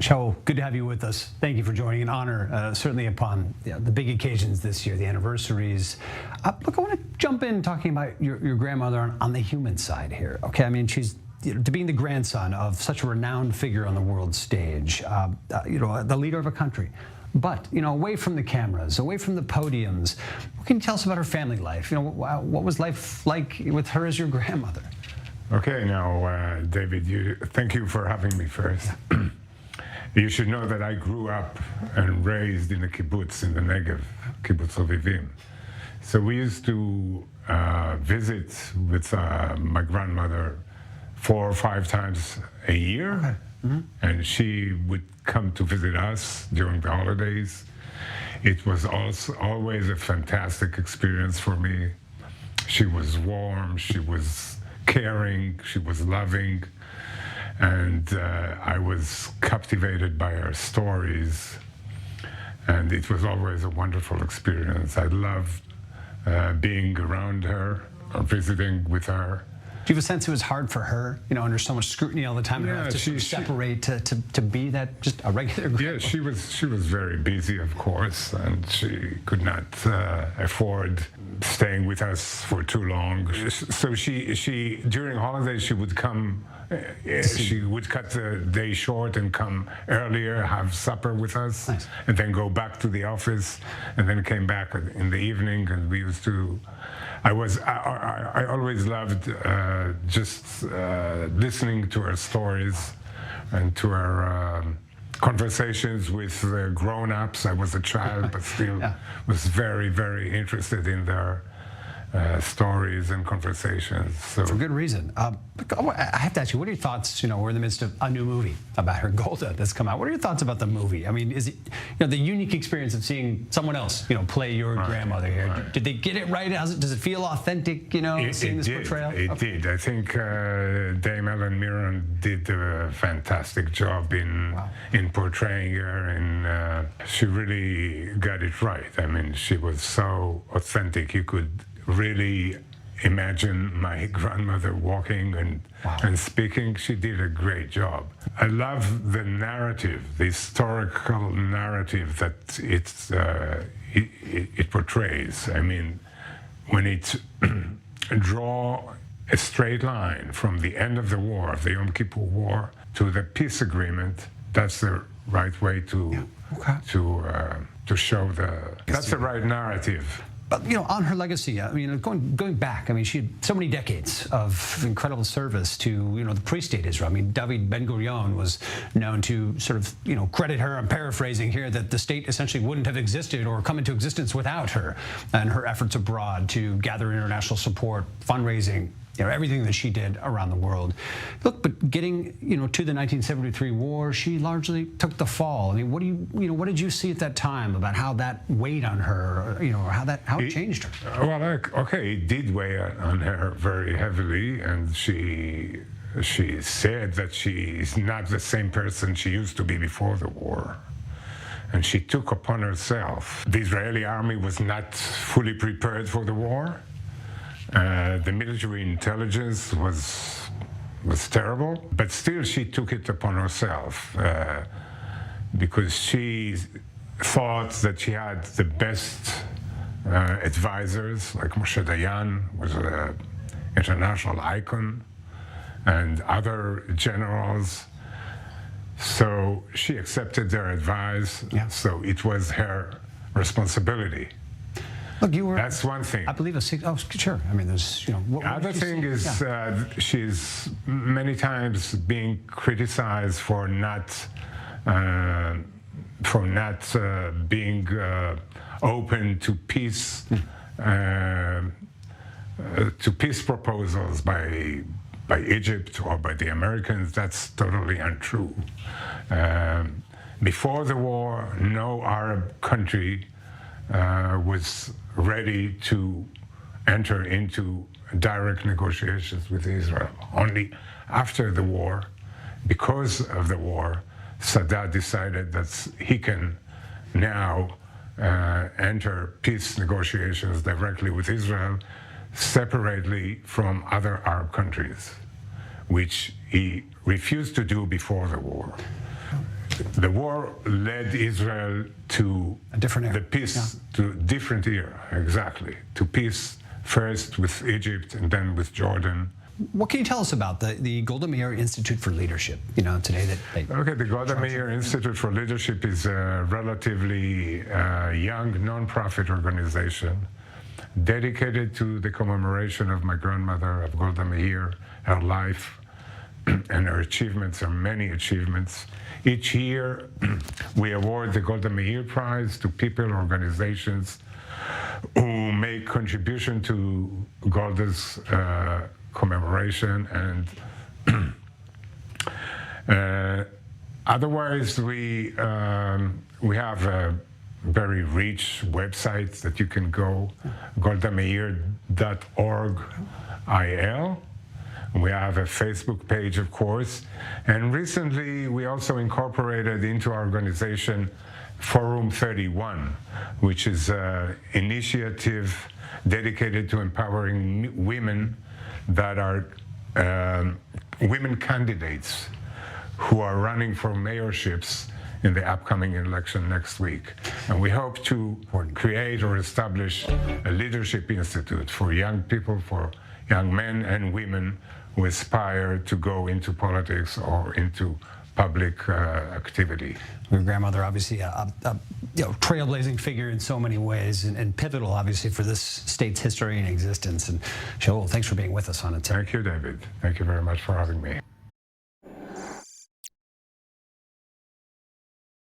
Shaul, good to have you with us. Thank you for joining. An honor, certainly upon the big occasions this year, the anniversaries. Look, I want to jump in talking about your grandmother on the human side here. Okay, I mean, she's to being the grandson of such a renowned figure on the world stage, the leader of a country. But, away from the cameras, away from the podiums, what can you tell us about her family life? What was life like with her as your grandmother? Okay, now, David, thank you for having me first. You should know that I grew up and raised in a kibbutz in the Negev, kibbutz Ovivim. So we used to visit with my grandmother 4 or 5 times a year. Okay. Mm-hmm. And she would come to visit us during the holidays. It was also always a fantastic experience for me. She was warm, she was caring, she was loving. And I was captivated by her stories, and it was always a wonderful experience. I loved being around her, or visiting with her. Do you have a sense it was hard for her, under so much scrutiny all the time, Yeah, to separate, to be that just a regular grandma? Yeah, she was very busy, of course, and she could not afford staying with us for too long. So she during holidays she would come. She would cut the day short and come earlier, have supper with us, nice. And then go back to the office, and then came back in the evening, and we used to. I always loved just listening to her stories and to her conversations with grown-ups. I was a child, but still was very, very interested in their stories and conversations. So. For good reason. I have to ask you, what are your thoughts? We're in the midst of a new movie about her, Golda, that's come out. What are your thoughts about the movie? I mean, is it the unique experience of seeing someone else, play your grandmother here? Right. Did they get it right? Does it feel authentic? Seeing this portrayal? It did. I think Dame Ellen Mirren did a fantastic job in portraying her, and she really got it right. I mean, she was so authentic. You could really imagine my grandmother walking and speaking. She did a great job. I love the narrative, the historical narrative that it portrays. I mean, when it draw a straight line from the end of the war, of the Yom Kippur War, to the peace agreement, that's the right way to show that's the right narrative. But on her legacy, I mean, going back, I mean, she had so many decades of incredible service to the pre-state Israel. I mean, David Ben-Gurion was known to sort of credit her. I'm paraphrasing here, that the state essentially wouldn't have existed or come into existence without her and her efforts abroad to gather international support, fundraising. Everything that she did around the world. Look, but getting to the 1973 war, she largely took the fall. I mean, what did you see at that time about how that weighed on her, or how it changed her? Well, okay, it did weigh on her very heavily, and she said that she is not the same person she used to be before the war. And she took upon herself. The Israeli army was not fully prepared for the war. The military intelligence was terrible, but still she took it upon herself because she thought that she had the best advisors, like Moshe Dayan was an international icon, and other generals. So she accepted their advice. Yeah. So it was her responsibility. Look, that's one thing. I believe sure. I mean, there's, The other thing is she's many times being criticized for not being open to peace proposals by Egypt or by the Americans. That's totally untrue. Before the war, no Arab country was ready to enter into direct negotiations with Israel. Only after the war, because of the war, Sadat decided that he can now enter peace negotiations directly with Israel, separately from other Arab countries, which he refused to do before the war. the war led Israel to A different era. the peace, to different era, exactly, to peace first with Egypt and then with Jordan. What can you tell us about the Golda Meir Institute for Leadership? Today that they Okay, the Golda Meir Institute for Leadership is a relatively young non-profit organization dedicated to the commemoration of my grandmother, of Golda Meir, her life and her achievements, her many achievements. Each year, we award the Golda Meir Prize to people, organizations who make contribution to Golda's commemoration, and otherwise we have a very rich website that you can go, goldameir.org/il. We have a Facebook page, of course, and recently we also incorporated into our organization Forum 31, which is an initiative dedicated to empowering women that are women candidates who are running for mayorships in the upcoming election next week. And we hope to create or establish a leadership institute for young people, for young men and women who aspire to go into politics or into public activity. Your grandmother, obviously, a trailblazing figure in so many ways, and pivotal, obviously, for this state's history and existence. And Shaul, thanks for being with us on it. Thank you, David. Thank you very much for having me.